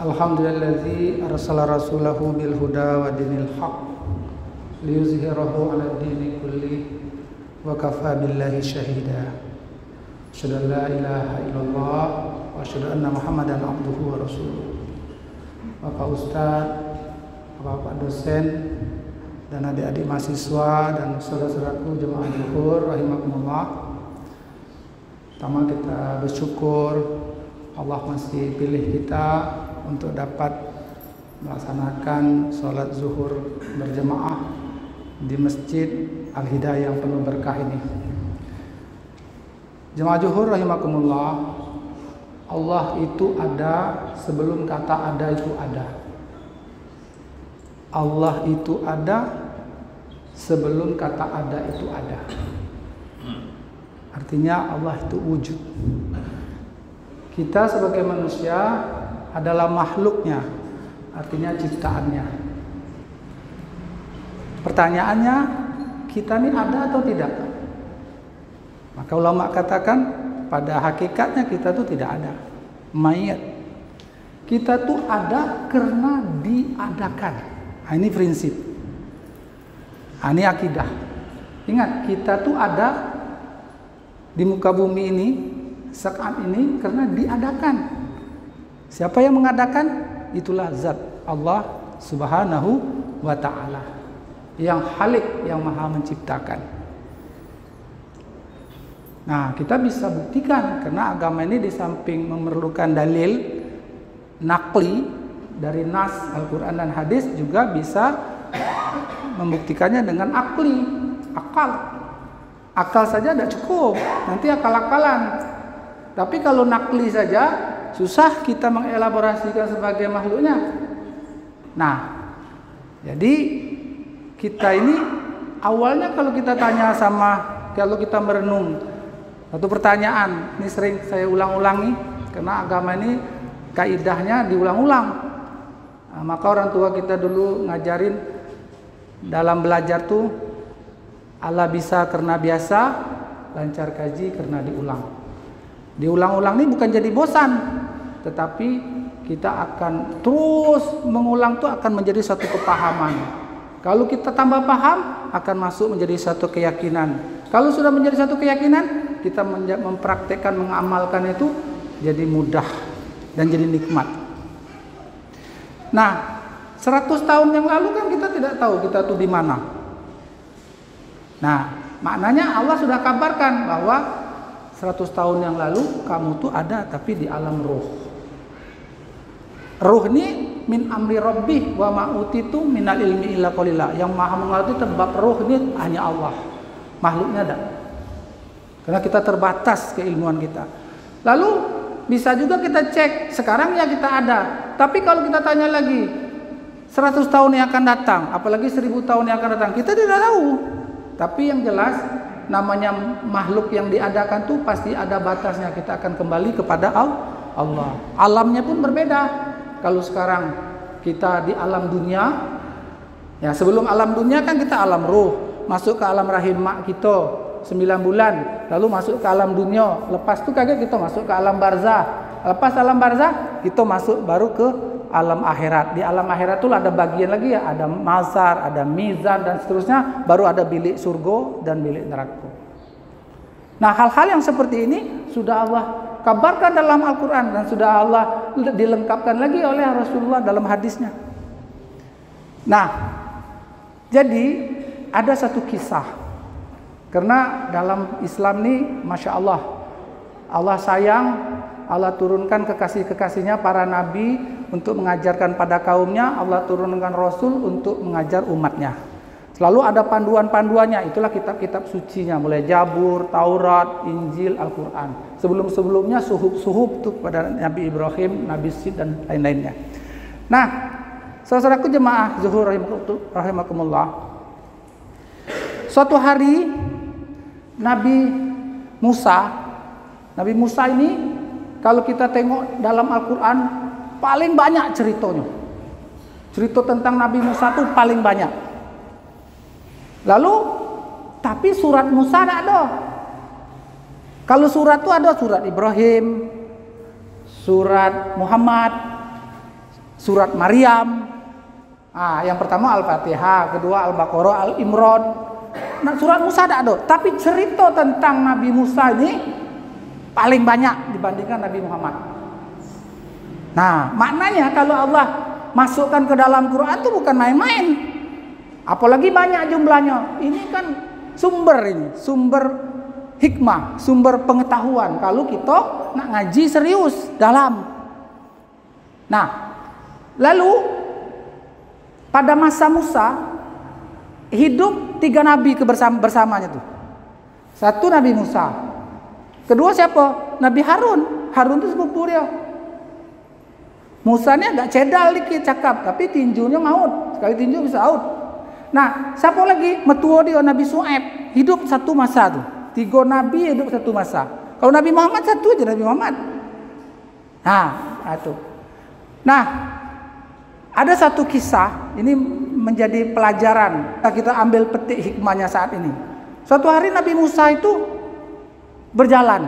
Alhamdulillazi arsala rasulahu bil huda wa dinil haq liyuzhirahu 'ala dini kulli wa kafa billahi shahida. Asyhadu an la ilaha illallah wa asyhadu anna Muhammadan abduhu wa rasuluh. Bapak Ustaz, Bapak dosen, dan adik-adik mahasiswa dan saudara-saudaraku jemaah zuhur rahimakumullah. Pertama kita bersyukur Allah masih pilih kita untuk dapat melaksanakan sholat zuhur berjemaah di Masjid Al-Hidayah yang penuh berkah ini. Jemaah zuhur rahimakumullah, Allah itu ada sebelum kata ada itu ada. Allah itu ada sebelum kata ada itu ada. Artinya Allah itu wujud. Kita sebagai manusia adalah makhluknya, artinya ciptaannya. Pertanyaannya, kita ini ada atau tidak? Maka ulama katakan pada hakikatnya kita tuh tidak ada, mayat. Kita tuh ada karena diadakan. Nah, ini prinsip. Nah, ini akidah. Ingat, kita tuh ada di muka bumi ini saat ini karena diadakan. Siapa yang mengadakan? Itulah zat Allah Subhanahu wa ta'ala, yang Khalik, yang maha menciptakan. Nah, kita bisa buktikan karena agama ini di samping memerlukan dalil nakli dari nas Al-Quran dan hadis, juga bisa membuktikannya dengan akli, akal. Akal saja tidak cukup, nanti akal-akalan. Tapi kalau nakli saja susah kita mengelaborasikan sebagai makhluknya. Nah, jadi kita ini awalnya kalau kita tanya kalau kita merenung satu pertanyaan, ini sering saya ulang-ulangi karena agama ini kaidahnya diulang-ulang. Nah, maka orang tua kita dulu ngajarin dalam belajar tuh Allah bisa karena biasa, lancar kaji karena diulang. Diulang-ulang ini bukan jadi bosan, tetapi kita akan terus mengulang tuh akan menjadi satu kepahaman. Kalau kita tambah paham, akan masuk menjadi satu keyakinan. Kalau sudah menjadi satu keyakinan, kita mempraktekkan, mengamalkan itu jadi mudah dan jadi nikmat. Nah, 100 tahun yang lalu kan kita tidak tahu kita tuh di mana. Nah, maknanya Allah sudah kabarkan bahwa 100 tahun yang lalu kamu tuh ada tapi di alam ruh. Ruh ini min amri rabbih wa ma utitu minal ilmi illa qalila. Yang maha mengerti tentang ruh ini hanya Allah. Makhluknya ada. Karena kita terbatas keilmuan kita. Lalu bisa juga kita cek, sekarang ya kita ada. Tapi kalau kita tanya lagi 100 tahun yang akan datang, apalagi 1000 tahun yang akan datang, kita tidak tahu. Tapi yang jelas namanya makhluk yang diadakan tuh pasti ada batasnya. Kita akan kembali kepada Allah. Alamnya pun berbeda. Kalau sekarang kita di alam dunia, ya sebelum alam dunia kan kita alam ruh, masuk ke alam rahim mak kita 9 bulan, lalu masuk ke alam dunia. Lepas itu kaget kita masuk ke alam barzah. Lepas alam barzah kita masuk baru ke alam akhirat. Di alam akhirat itu ada bagian lagi ya, ada mazar, ada mizan dan seterusnya, baru ada bilik surga dan bilik neraka. Nah, hal-hal yang seperti ini sudah Allah kabarkan dalam Al-Quran dan sudah Allah dilengkapkan lagi oleh Rasulullah dalam hadisnya. Nah, jadi ada satu kisah, karena dalam Islam ini Masya Allah, Allah sayang, Allah turunkan kekasih-kekasihnya para nabi untuk mengajarkan pada kaumnya. Allah turunkan Rasul untuk mengajar umatnya. Selalu ada panduan-panduannya. Itulah kitab-kitab sucinya, mulai Jabur, Taurat, Injil, Al-Quran. Sebelum-sebelumnya suhub tuh pada Nabi Ibrahim, Nabi Sid dan lain-lainnya. Nah, saudaraku jemaah zuhur rahimakumullah, suatu hari Nabi Musa ini kalau kita tengok dalam Al-Quran paling banyak ceritanya. Cerita tentang Nabi Musa itu paling banyak. Lalu, tapi surat Musa tidak ada. Kalau surat itu ada surat Ibrahim, surat Muhammad, surat Maryam. Yang pertama Al-Fatihah, kedua Al-Baqarah, Al-Imran. Nah, surat Musa ada, tapi cerita tentang Nabi Musa ini paling banyak dibandingkan Nabi Muhammad. Nah, maknanya kalau Allah masukkan ke dalam Quran itu bukan main-main. Apalagi banyak jumlahnya. Ini kan sumber hikmah, sumber pengetahuan kalau kita nak ngaji serius dalam. Nah, lalu pada masa Musa hidup 3 nabi bersamanya tuh. Satu Nabi Musa. Kedua siapa? Nabi Harun. Harun itu sepupu dia. Musa ini agak cedal dikit cakap, tapi tinjunya maut. Sekali tinju bisa out. Nah, siapa lagi? Metua dia Nabi Su'aib. Hidup satu masa tuh. 3 nabi hidup satu masa. Kalau Nabi Muhammad satu aja Nabi Muhammad. Itu. Nah, ada satu kisah, ini menjadi pelajaran. Kita ambil petik hikmahnya saat ini. Suatu hari Nabi Musa itu berjalan.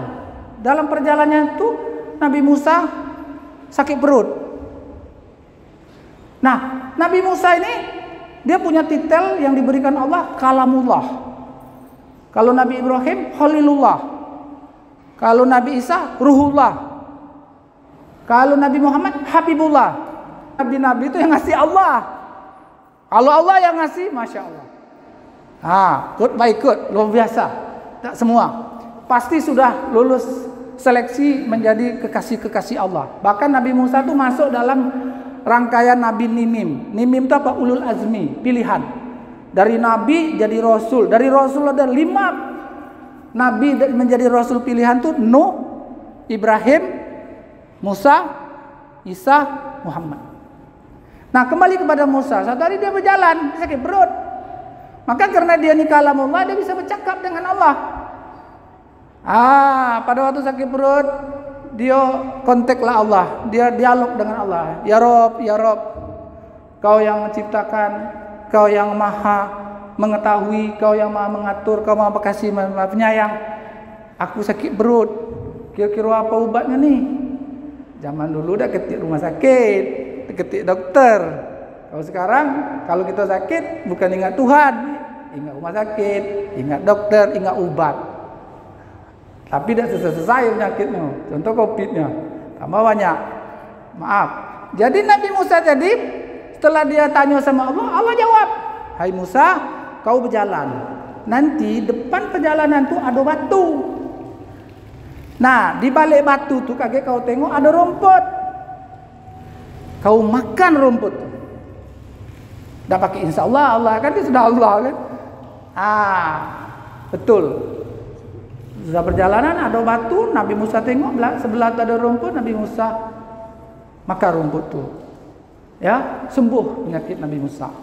Dalam perjalanannya itu Nabi Musa sakit perut. Nah, Nabi Musa ini dia punya titel yang diberikan Allah Kalamullah. Kalau Nabi Ibrahim Khalilullah. Kalau Nabi Isa Ruhullah. Kalau Nabi Muhammad Habibullah. Nabi-nabi itu yang ngasih Allah. Kalau Allah yang ngasih, Masya Allah. Good by good, luar biasa. Tak semua. Pasti sudah lulus seleksi menjadi kekasih-kekasih Allah. Bahkan Nabi Musa itu masuk dalam rangkaian Nabi Nimim. Nimim itu apa? Ulul azmi, pilihan. Dari Nabi jadi Rasul. Dari Rasul ada 5 Nabi menjadi Rasul pilihan itu Nuh, Ibrahim, Musa, Isa, Muhammad. Nah, kembali kepada Musa. Satu hari dia berjalan, sakit perut. Maka karena dia ni kalamullah, dia bisa bercakap dengan Allah. Pada waktu sakit perut, dia kontaklah Allah. Dia dialog dengan Allah. Ya Rob, ya Rob, Kau yang menciptakan, Kau yang maha mengetahui, Kau yang maha mengatur, Kau maha bekasih, maha penyayang. Aku sakit perut. Kira-kira apa ubatnya nih? Zaman dulu dah ketik rumah sakit, ketik dokter. Kalau sekarang, kalau kita sakit, bukan ingat Tuhan, ingat rumah sakit, ingat dokter, ingat ubat. Tapi dah selesai penyakitnya. Contoh COVID-nya, tambah banyak. Maaf. Jadi Nabi Musa tadi, setelah dia tanya sama Allah, Allah jawab, hai Musa, kau berjalan. Nanti depan perjalanan tu ada batu. Nah, di balik batu tu kaget kau tengok ada rumput. Kau makan rumput tu. Dah pakai insya Allah, Allah kan dia sudah Allah kan. Betul. Sudah perjalanan ada batu, Nabi Musa tengok sebelah tu ada rumput, Nabi Musa makan rumput tu. Ya, sembuh penyakit Nabi Musa.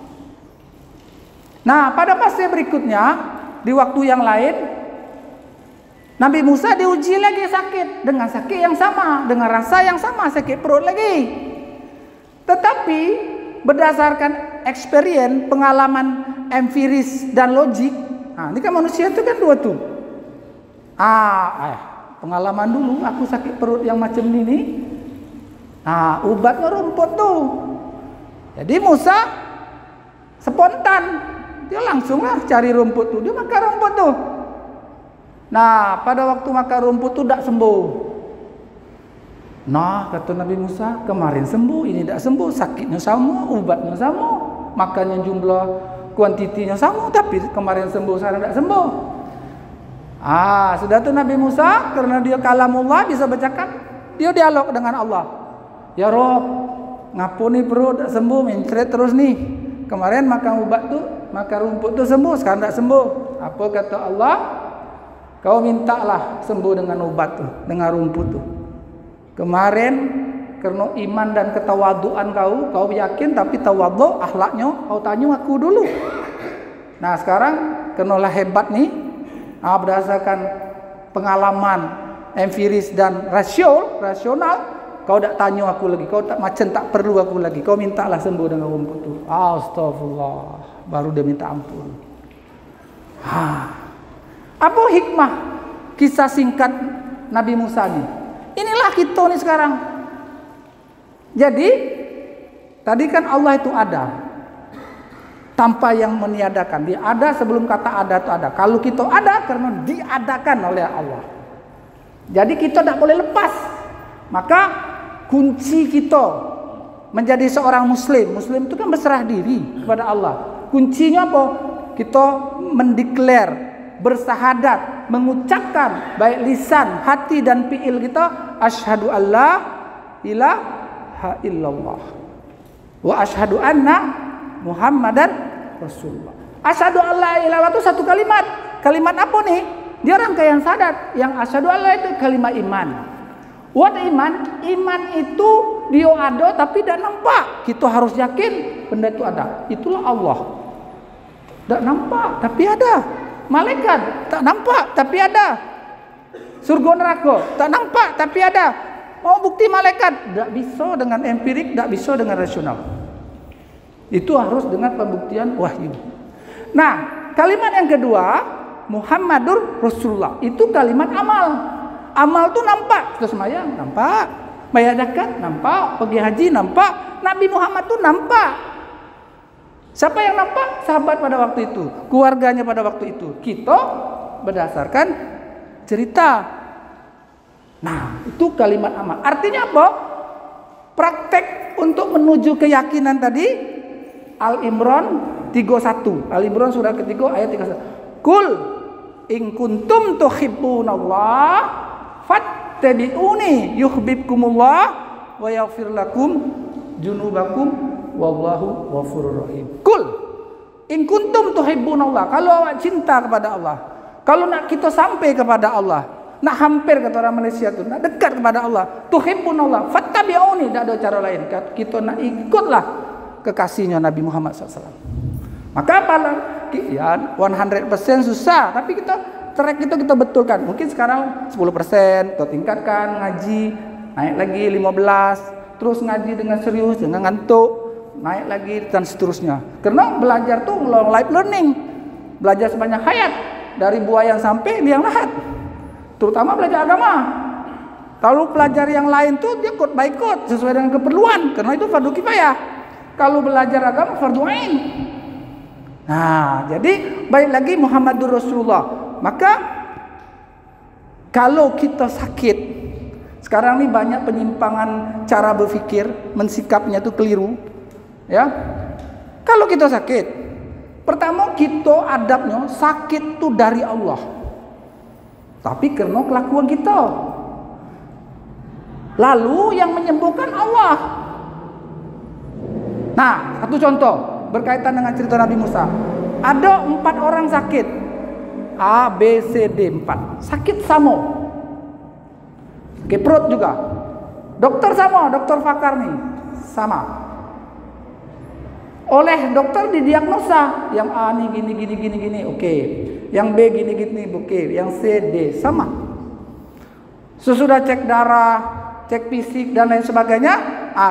Nah, pada fase berikutnya di waktu yang lain Nabi Musa diuji lagi sakit dengan sakit yang sama, dengan rasa yang sama, sakit perut lagi. Tetapi berdasarkan experience, pengalaman empiris dan logik, ini kan manusia itu kan dua tuh. Pengalaman dulu aku sakit perut yang macam ini. Ubatnya rumput tuh. Jadi Musa spontan, dia langsunglah cari rumput tuh, dia makan rumput tuh. Nah, pada waktu makan rumput tu tak sembuh. Nah, kata Nabi Musa, kemarin sembuh, ini tak sembuh, sakitnya sama, ubatnya sama, makannya jumlah kuantitinya sama, tapi kemarin sembuh, sekarang tak sembuh. Sudah tu Nabi Musa, karena dia kalamullah, bisa bercakap, dia dialog dengan Allah. Ya Rob, ngapu nih perut tak sembuh, mencret terus nih. Kemarin makan ubat tu, makan rumput tu sembuh, sekarang tak sembuh. Apa kata Allah? Kau mintalah sembuh dengan obat tu, dengan rumput tu. Kemarin karena iman dan ketawaduan kau yakin tapi tawadhu akhlaknya kau tanya aku dulu. Nah, sekarang kenalah hebat nih. Berdasarkan pengalaman empiris dan rasional, kau tak tanya aku lagi, kau tak macam tak perlu aku lagi. Kau mintalah sembuh dengan rumput tu. Astagfirullah, baru dia minta ampun. Apa hikmah kisah singkat Nabi Musa ini? Inilah kita nih sekarang. Jadi Tadi kan Allah itu ada, tanpa yang meniadakan. Dia ada sebelum kata ada itu ada. Kalau kita ada karena diadakan oleh Allah. Jadi kita tidak boleh lepas. Maka kunci kita menjadi seorang muslim. Muslim itu kan berserah diri kepada Allah. Kuncinya apa? Kita mendeklar, bersahadat, mengucapkan baik lisan, hati dan fiil kita, asyhadu alla ilaha illallah wa asyhadu anna Muhammadan Rasulullah. Asyhadu alla ilaha illallah itu satu kalimat. Kalimat apa nih? Dia rangkaian syahadat. Yang asyhadu alla itu kalimat iman. What iman? Iman itu dia ada tapi tidak nampak. Kita harus yakin benda itu ada. Itulah Allah. Tidak nampak tapi ada. Malaikat tak nampak tapi ada. Surga neraka tak nampak tapi ada. Mau bukti malaikat? Tidak bisa dengan empirik, tidak bisa dengan rasional. Itu harus dengan pembuktian wahyu. Nah, kalimat yang kedua, Muhammadur Rasulullah, itu kalimat amal. Amal itu nampak. Kita sembahyang nampak, bayar zakat nampak, pergi haji nampak, Nabi Muhammad itu nampak. Siapa yang nampak? Sahabat pada waktu itu, keluarganya pada waktu itu. Kita berdasarkan cerita. Nah, itu kalimat amal. Artinya apa? Praktek untuk menuju keyakinan tadi. Al-Imran 31. Al-Imran surah ketiga ayat 31. Kul in kuntum tuhibbunallah fattabi'uni yuhibbukumullah wa yaghfir lakum junubakum wallahu ghafurur rahim. Kul in kuntum tuhibbunallah, kalau awak cinta kepada Allah, kalau nak kita sampai kepada Allah, nak hampir kata orang Malaysia tu, nak dekat kepada Allah, tuhibbunallah fattabi'uni, tak ada cara lain, kita nak ikutlah kekasihnya Nabi Muhammad SAW. Maka paling ya 100% susah, tapi kita track itu kita betulkan. Mungkin sekarang 10%, kita tingkatkan ngaji, naik lagi 15, terus ngaji dengan serius, dengan ngantuk, naik lagi dan seterusnya. Karena belajar tuh long life learning, belajar sebanyak hayat, dari buah yang sampai liang lahat. Terutama belajar agama. Kalau pelajar yang lain tuh dia ikut by ikut sesuai dengan keperluan, karena itu fardu kifayah. Kalau belajar agama fardu ain. Nah, jadi baik lagi Muhammadur Rasulullah. Maka kalau kita sakit, sekarang ini banyak penyimpangan cara berpikir, mensikapnya itu keliru. Ya. Kalau kita sakit, pertama kita adabnya sakit itu dari Allah. Tapi karena kelakuan kita. Lalu yang menyembuhkan Allah. Nah, satu contoh berkaitan dengan cerita Nabi Musa. Ada 4 orang sakit. A, B, C, D 4. Sakit sama. Sakit perut juga. Dokter sama, dokter Fakar nih sama. Oleh dokter didiagnosa, yang A nih gini, oke. Yang B gini, oke. Yang C, D sama. Sesudah cek darah, cek fisik dan lain sebagainya,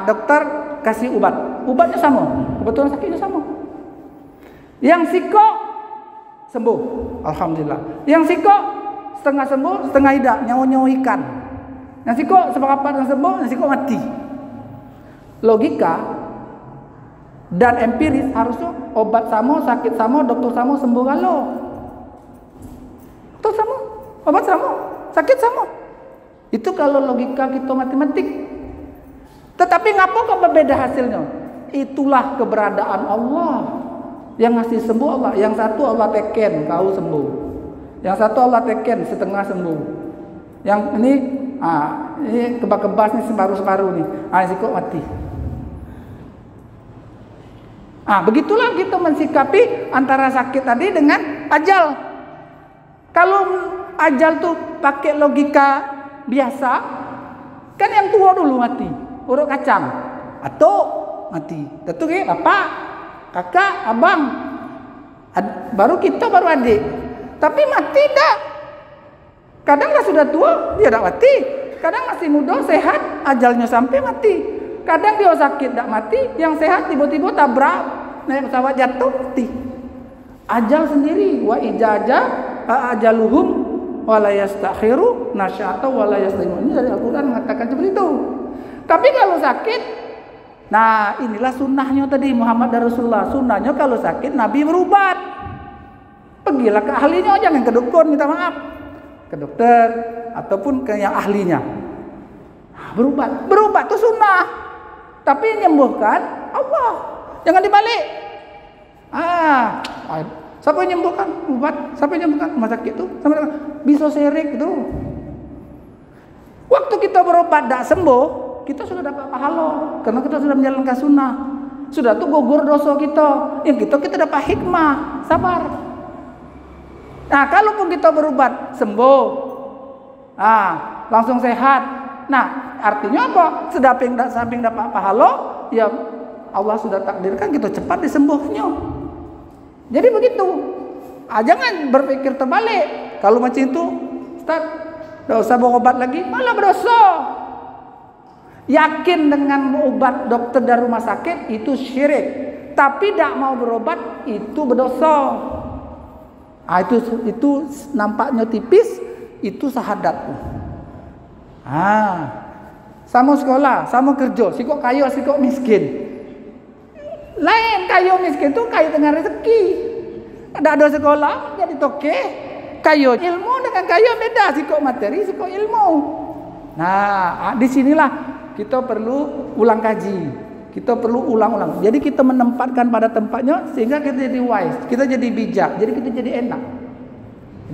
dokter kasih obat. Obatnya sama, kebetulan sakitnya sama. Yang siko sembuh, alhamdulillah. Yang siko setengah sembuh, setengah tidak, nyawa ikan. Yang siko seberapa yang sembuh, yang siko mati. Logika dan empiris harusnya obat sama, sakit sama, dokter sama, sembuh kalau. Dokter sama, obat sama, sakit sama. Itu kalau logika kita matematik. Tetapi ngapa kok berbeda hasilnya? Itulah keberadaan Allah. Yang ngasih sembuh Allah. Yang satu Allah teken, kau sembuh. Yang satu Allah teken, setengah sembuh. Yang ini kebas-kebas nih, separuh-separuh nih. Ini kok mati. Begitulah kita mensikapi antara sakit tadi dengan ajal. Kalau ajal tuh pakai logika biasa, kan yang tua dulu mati, urut kacang, atau mati. Tentu kan bapak, kakak, abang, baru kita, baru adik. Tapi mati tak. Kadang lah sudah tua, dia tak mati. Kadang masih muda, sehat, ajalnya sampai mati. Kadang dia sakit tak mati, yang sehat tiba-tiba tabrak, naik pesawat jatuh, mati. Ajal sendiri, wa ijaja ajaluhum wala yastakhiru nasyata wala yastaqdimu. Ini dari Al-Qur'an mengatakan seperti itu. Tapi kalau sakit Nah, inilah sunnahnya tadi Muhammad dan Rasulullah. Sunnahnya kalau sakit Nabi berubat. Pergilah ke ahlinya, jangan ke dukun, minta maaf. Ke dokter ataupun ke yang ahlinya. Berubat. Berubat itu sunnah. Tapi menyembuhkan Allah. Jangan dibalik. Siapa yang menyembuhkan? Obat. Siapa yang menyembuhkan? Rumah sakit itu. Bisa syirik itu. Waktu kita berobat tidak sembuh, kita sudah dapat pahala. Karena kita sudah menjalankan sunnah. Sudah tuh gugur dosa kita. Yang kita dapat hikmah. Sabar. Nah, kalaupun kita berobat sembuh, langsung sehat. Nah, artinya apa? Samping dapat pahala, ya Allah sudah takdirkan kita cepat disembuhnya. Jadi begitu. Jangan berpikir terbalik. Kalau macam itu, Ustaz, tidak usah berobat lagi, malah berdosa. Yakin dengan obat dokter dari rumah sakit itu syirik. Tapi tidak mau berobat itu berdosa. Itu nampaknya tipis, itu syahadat. Sama sekolah, sama kerja, si kok kaya, si kok miskin. Lain kaya miskin itu kaya dengan rezeki. Ada sekolah jadi toke. Kaya ilmu dengan kaya beda, si kok materi, si kok ilmu. Nah, disinilah kita perlu ulang kaji. Kita perlu ulang-ulang. Jadi kita menempatkan pada tempatnya sehingga kita jadi wise, kita jadi bijak, jadi kita jadi enak.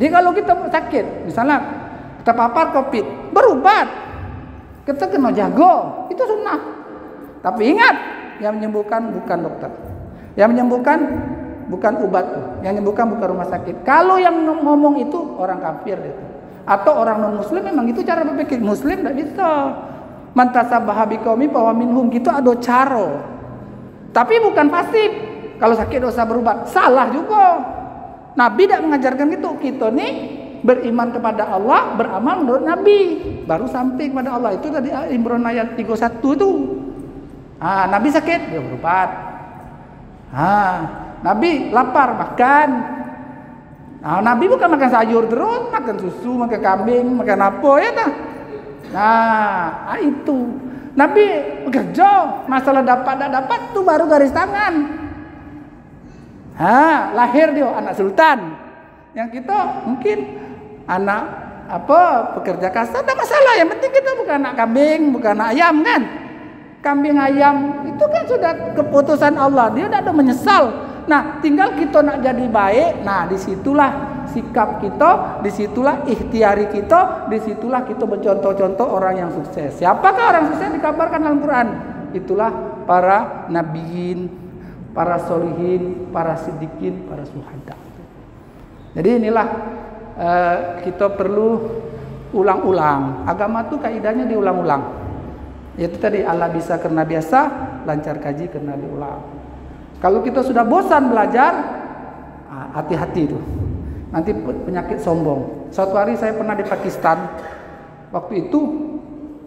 Jadi kalau kita sakit, misalnya terpapar COVID, berobat, kita kena jago, itu sunnah. Tapi ingat, yang menyembuhkan bukan dokter, yang menyembuhkan bukan obat, yang menyembuhkan bukan rumah sakit. Kalau yang ngomong itu orang kafir itu, atau orang non muslim, memang itu cara berpikir. Muslim tidak bisa. Mantasabbaha biqaumin fahuwa minhum, gitu ada cara. Tapi bukan pasif. Kalau sakit dosa berobat, salah juga. Nabi tidak mengajarkan gitu. Kita nih beriman kepada Allah, beramal menurut Nabi, baru sampai kepada Allah. Itu tadi Imran ayat 31 itu. Nabi sakit, dia berobat. Nabi lapar, makan. Nabi bukan makan sayur terus, makan susu, makan kambing, makan apa ya nah. Itu Nabi bekerja, masalah dapat tidak dapat itu baru garis tangan. Lahir dia anak sultan. Yang kita mungkin anak pekerja kasar, tidak masalah. Yang penting kita bukan anak kambing, bukan anak ayam kan. Kambing ayam itu kan sudah keputusan Allah, dia tidak ada menyesal. Nah, tinggal kita nak jadi baik. Nah, disitulah sikap kita, disitulah ikhtiari kita, disitulah kita bercontoh-contoh orang yang sukses. Siapakah orang sukses dikabarkan dalam Quran? Itulah para nabiin, para solihin, para siddiqin, para syuhada. Jadi inilah kita perlu ulang-ulang. Agama itu kaidahnya diulang-ulang. Yaitu tadi Allah bisa karena biasa, lancar kaji karena diulang. Kalau kita sudah bosan belajar, hati-hati itu. Nanti penyakit sombong. Suatu hari saya pernah di Pakistan. Waktu itu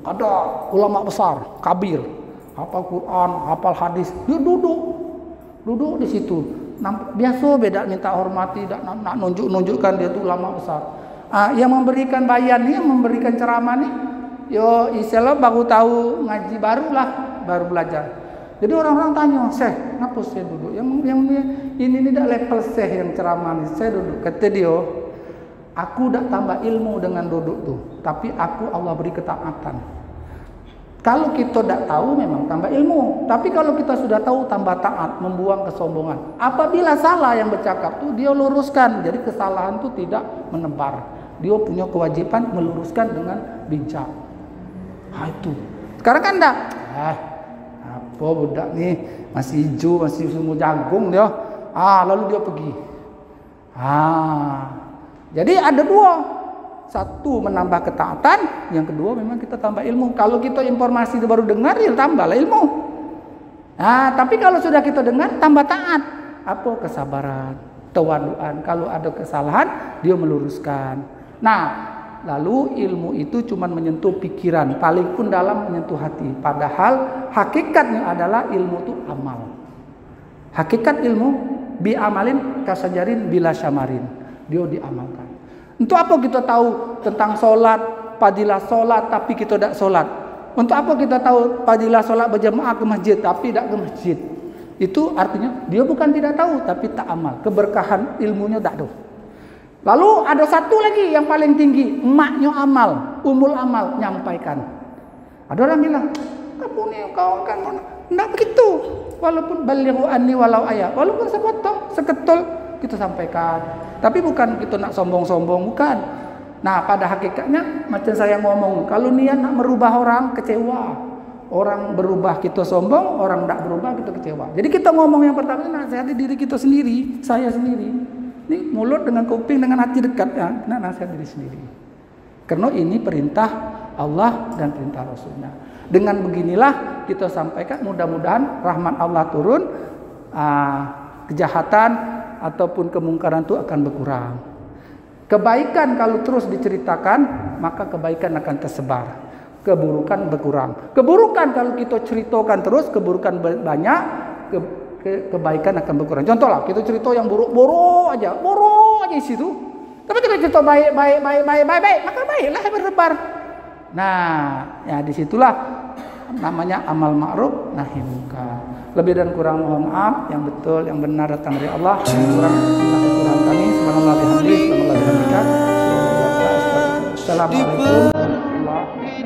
ada ulama besar, kabir, hafal Quran, hafal hadis. Dia duduk di situ. Biasa beda minta hormati, nak nunjukkan dia itu ulama besar. Yang memberikan bayan nih, yang memberikan ceramah nih, yo istilah baru tahu ngaji baru belajar. Jadi orang-orang tanya, Syekh, kenapa saya duduk? Yang ini tidak level Syekh yang ceramah nih. Saya duduk. Kata dia, aku tidak tambah ilmu dengan duduk tuh, tapi aku Allah beri ketaatan. Kalau kita tidak tahu memang tambah ilmu, tapi kalau kita sudah tahu tambah taat, membuang kesombongan. Apabila salah yang bercakap tuh dia luruskan, jadi kesalahan tuh tidak menebar. Dia punya kewajiban meluruskan dengan bijak. Itu. Sekarang kan enggak. Budak nih masih hijau, masih semua jagung dia. Lalu dia pergi. Jadi ada dua. Satu menambah ketaatan, yang kedua memang kita tambah ilmu. Kalau kita informasi itu baru dengar, ya tambahlah ilmu. Tapi kalau sudah kita dengar, tambah taat. Apa? Kesabaran, tawaduan. Kalau ada kesalahan, dia meluruskan. Lalu ilmu itu cuma menyentuh pikiran, paling pun dalam menyentuh hati. Padahal hakikatnya adalah ilmu itu amal. Hakikat ilmu bi amalin kasajarin bila syamarin. Dia diamalkan. Untuk apa kita tahu tentang sholat, fadilah sholat, tapi kita tidak sholat? Untuk apa kita tahu fadilah sholat berjamaah ke masjid tapi tidak ke masjid? Itu artinya dia bukan tidak tahu tapi tak amal. Keberkahan ilmunya tak ada. Lalu ada satu lagi yang paling tinggi, emaknya amal, umul amal, nyampaikan. Ada orang bilang, kamu nih kau kan enggak begitu. Walaupun balighu anni walau ayat, walaupun sepotong, seketul kita sampaikan. Tapi bukan kita nak sombong-sombong, bukan. Nah, pada hakikatnya macam saya ngomong, kalau niat nak merubah orang kecewa. Orang berubah kita sombong, orang tidak berubah kita kecewa. Jadi kita ngomong yang pertama nasihati diri kita sendiri, saya sendiri. Ini mulut dengan kuping dengan hati dekat ya, nasihat diri sendiri. Karena ini perintah Allah dan perintah Rasulnya. Dengan beginilah kita sampaikan, mudah-mudahan rahmat Allah turun, kejahatan ataupun kemungkaran itu akan berkurang. Kebaikan kalau terus diceritakan, maka kebaikan akan tersebar. Keburukan berkurang. Keburukan kalau kita ceritakan terus, keburukan banyak, kebaikan akan berkurang. Contohlah, kita cerita yang buruk-buruk aja di situ. Tapi kita cerita baik, maka baiklah berlebar. Nah, ya disitulah namanya amal ma'ruf nahi munkar. Lebih dan kurang mohon maaf, yang betul, yang benar datang dari Allah. Yang kurang kami. Subhanallah bihamdika. Assalamualaikum warahmatullahi wabarakatuh.